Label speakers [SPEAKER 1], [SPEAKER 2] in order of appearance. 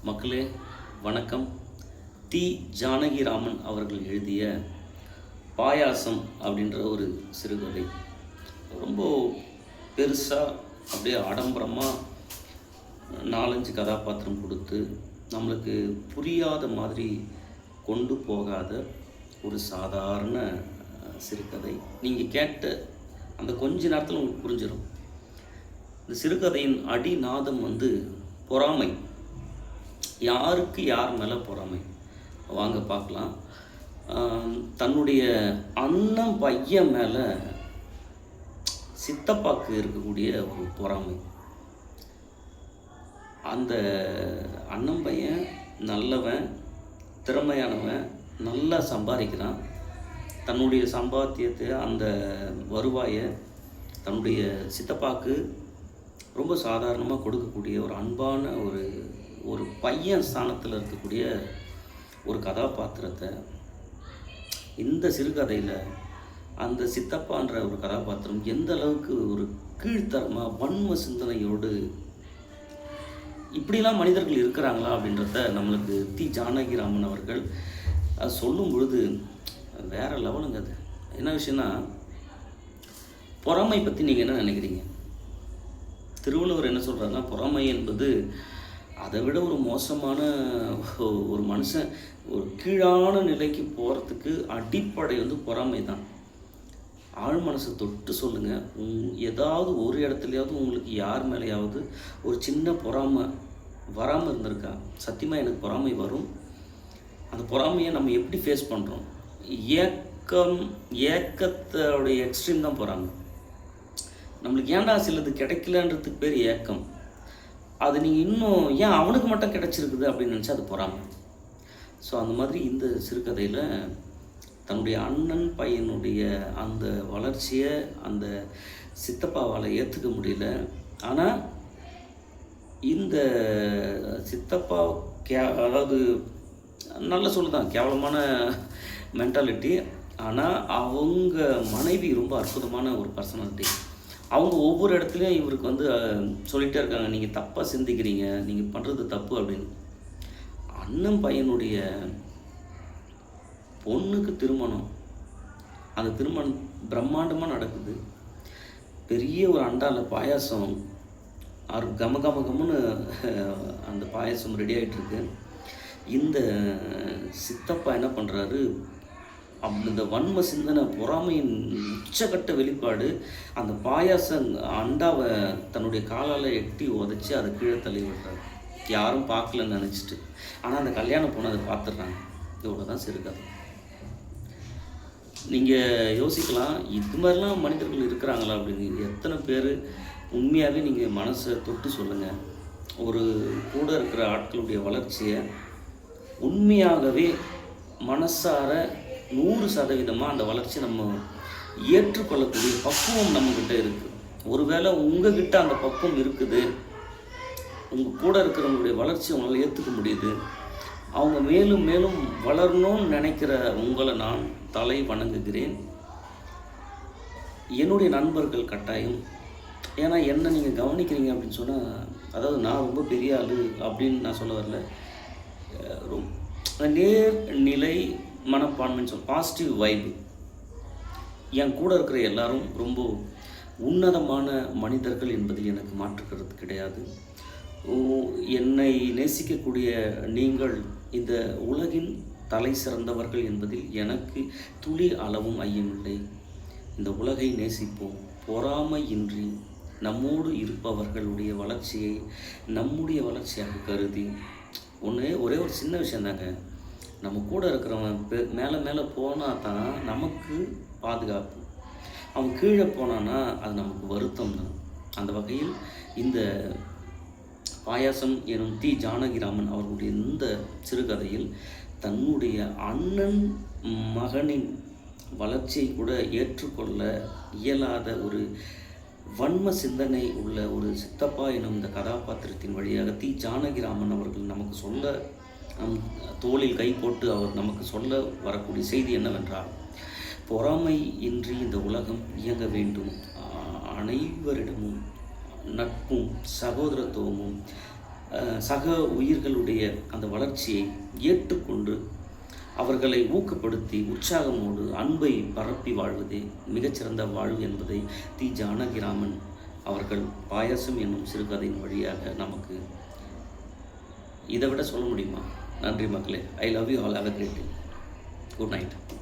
[SPEAKER 1] மக்களே வணக்கம். தி. ஜானகிராமன் அவர்கள் எழுதிய பாயாசம் அப்படின்ற ஒரு சிறுகதை. ரொம்ப பெருசாக அப்படியே ஆடம்பரமாக 4-5 கதாபாத்திரம் கொடுத்து நம்மளுக்கு புரியாத மாதிரி கொண்டு போகாத ஒரு சாதாரண சிறுகதை. நீங்கள் கேட்ட அந்த கொஞ்ச நேரத்தில் உங்களுக்கு புரிஞ்சிடும். இந்த சிறுகதையின் அடிநாதம் பொறாமை. யாருக்கு யார் மேலே பொறாமை? வாங்க பார்க்கலாம். தன்னுடைய அண்ணன் பையன் மேலே சித்தப்பாக்கு இருக்கக்கூடிய ஒரு பொறாமை. அந்த அண்ணன் பையன் நல்லவன், திறமையானவன், நல்லா சம்பாதிக்கிறான். தன்னுடைய சம்பாத்தியத்தை, அந்த வருவாயை தன்னுடைய சித்தப்பாக்கு ரொம்ப சாதாரணமாக கொடுக்கக்கூடிய ஒரு அன்பான ஒரு பையன் ஸ்தானத்தில் இருக்கக்கூடிய ஒரு கதாபாத்திரத்தை இந்த சிறுகதையில் அந்த சித்தப்பான்ற ஒரு கதாபாத்திரம் எந்த அளவுக்கு ஒரு கீழ்த்தரமாக வன்ம சிந்தனையோடு இப்படிலாம் மனிதர்கள் இருக்கிறாங்களா அப்படின்றத நம்மளுக்கு தி. ஜானகிராமன் அவர்கள் அது சொல்லும் பொழுது வேறு லெவலுங்க. அது என்ன விஷயம்னா, பொறாமை பற்றி நீங்கள் என்ன நினைக்கிறீங்க? திருவள்ளுவர் என்ன சொல்கிறாருன்னா, பொறாமை என்பது அதை விட ஒரு மோசமான ஒரு மனுஷன் ஒரு கீழான நிலைக்கு போகிறதுக்கு அடிப்படை பொறாமை தான். ஆழ் மனசை தொட்டு சொல்லுங்கள். ஏதாவது ஒரு இடத்துலையாவது உங்களுக்கு யார் மேலேயாவது ஒரு சின்ன பொறாமை வராமல் இருந்திருக்கா? சத்தியமாக எனக்கு பொறாமை வரும். அந்த பொறாமையை நம்ம எப்படி ஃபேஸ் பண்ணுறோம்? ஏக்கத்தோடைய எக்ஸ்ட்ரீம் தான் பொறாமை. நம்மளுக்கு ஏன்டா சிலது கிடைக்கலன்றதுக்கு பேர் ஏக்கம். அது நீங்கள் இன்னும் ஏன் அவனுக்கு மட்டும் கிடச்சிருக்குது அப்படின்னு நினச்சா அது பொறாமை. ஸோ அந்த மாதிரி இந்த சிறுகதையில் தன்னுடைய அண்ணன் பையனுடைய அந்த வளர்ச்சியை அந்த சித்தப்பாவால் ஏற்றுக்க முடியல. ஆனால் இந்த சித்தப்பா அதாவது நல்ல சொல்லுதான், கேவலமான மென்டாலிட்டி. ஆனால் அவங்க மனைவி ரொம்ப அற்புதமான ஒரு பர்சனாலிட்டி. அவங்க ஒவ்வொரு இடத்துலையும் இவருக்கு சொல்லிகிட்டே இருக்காங்க, நீங்கள் தப்பாக சிந்திக்கிறீங்க, நீங்கள் பண்ணுறது தப்பு அப்படின்னு. அண்ணன் பையனுடைய பொண்ணுக்கு திருமணம், அந்த திருமணம் பிரம்மாண்டமாக நடக்குது. பெரிய ஒரு அண்டாவில் பாயாசம் கம கம கம்னு அந்த பாயாசம் ரெடி ஆகிட்டுருக்கு. இந்த சித்தப்பா என்ன பண்ணுறாரு, இந்த வன்ம சிந்தனை, பொறாமையின் உச்சக்கட்ட வெளிப்பாடு. அந்த பாயாசம் அண்டாவை தன்னுடைய காலால் எட்டி உதச்சி அதை கீழே தள்ளி விடுறாரு, யாரும் பார்க்கலன்னு நினச்சிட்டு. ஆனால் அந்த கல்யாணம் பொண்ணு அதை பார்த்துடுறாங்க. இவ்வளோ தான் சிறுகதை. நீங்கள் யோசிக்கலாம், இது மாதிரிலாம் மனிதர்கள் இருக்கிறாங்களா அப்படின்னு. எத்தனை பேர் உண்மையாகவே நீங்கள் மனசை தொட்டு சொல்லுங்கள். ஒரு கூட இருக்கிற ஆட்களுடைய வளர்ச்சியை உண்மையாகவே மனசார 100% அந்த வளர்ச்சி நம்ம ஏற்றுக்கொள்ளக்கூடிய பக்குவம் நம்மக்கிட்ட இருக்குது. ஒருவேளை உங்ககிட்ட அந்த பக்குவம் இருக்குது, உங்கள் கூட இருக்கிறவங்களுடைய வளர்ச்சி உங்களால் ஏற்றுக்க முடியுது, அவங்க மேலும் மேலும் வளரணும்னு நினைக்கிற உங்களை நான் தலை வணங்குகிறேன். என்னுடைய நண்பர்கள் கட்டாயம், ஏன்னா என்ன நீங்கள் கவனிக்கிறீங்க அப்படின்னு சொன்னால், அதாவது நான் ரொம்ப பெரிய ஆள் அப்படின்னு நான் சொல்ல வரல. நேர்நிலை மனப்பான்மைன்னு பாசிட்டிவ் வைப்பு. என் கூட இருக்கிற எல்லாரும் ரொம்ப உன்னதமான மனிதர்கள் என்பதில் எனக்கு மாற்றுக்கிறது கிடையாது. என்னை நேசிக்கக்கூடிய நீங்கள் இந்த உலகின் தலை சிறந்தவர்கள் என்பதில் எனக்கு துளி அளவும் ஐயமில்லை. இந்த உலகை நேசிப்போம். பொறாமையின்றி நம்மோடு இருப்பவர்களுடைய வளர்ச்சியை நம்முடைய வளர்ச்சியாக கருதி ஒரே ஒரு சின்ன விஷயந்தாங்க, நம்ம கூட இருக்கிறவன் மேலே மேலே போனால் தான் நமக்கு பாதுகாப்பு. அவன் கீழே போனான்னா அது நமக்கு வருத்தம் தான். அந்த வகையில் இந்த பாயாசம் எனும் தி. ஜானகிராமன் அவர்களுடைய இந்த சிறுகதையில் தன்னுடைய அண்ணன் மகனின் வளர்ச்சியை கூட ஏற்றுக்கொள்ள இயலாத ஒரு வன்ம சிந்தனை உள்ள ஒரு சித்தப்பா எனும் இந்த கதாபாத்திரத்தின் வழியாக தி. ஜானகிராமன் அவர்கள் நமக்கு சொல்ல, நம் தோளில் கை போட்டு அவர் நமக்கு சொல்ல வரக்கூடிய செய்தி என்னவென்றால், பொறாமை இன்றி இந்த உலகம் இயங்க வேண்டும். அனைவரிடமும் நட்பும் சகோதரத்துவமும் சக உயிர்களுடைய அந்த வளர்ச்சியை ஏற்றுக்கொண்டு அவர்களை ஊக்கப்படுத்தி உற்சாகமோடு அன்பை பரப்பி வாழ்வதே மிகச்சிறந்த வாழ்வு என்பதை தி. ஜானகிராமன் அவர்கள் பாயாசம் என்னும் சிறுகதையின் வழியாக நமக்கு இதை விட சொல்ல முடியுமா? நன்றி மக்களே. I love you all. Have a great day. Good night.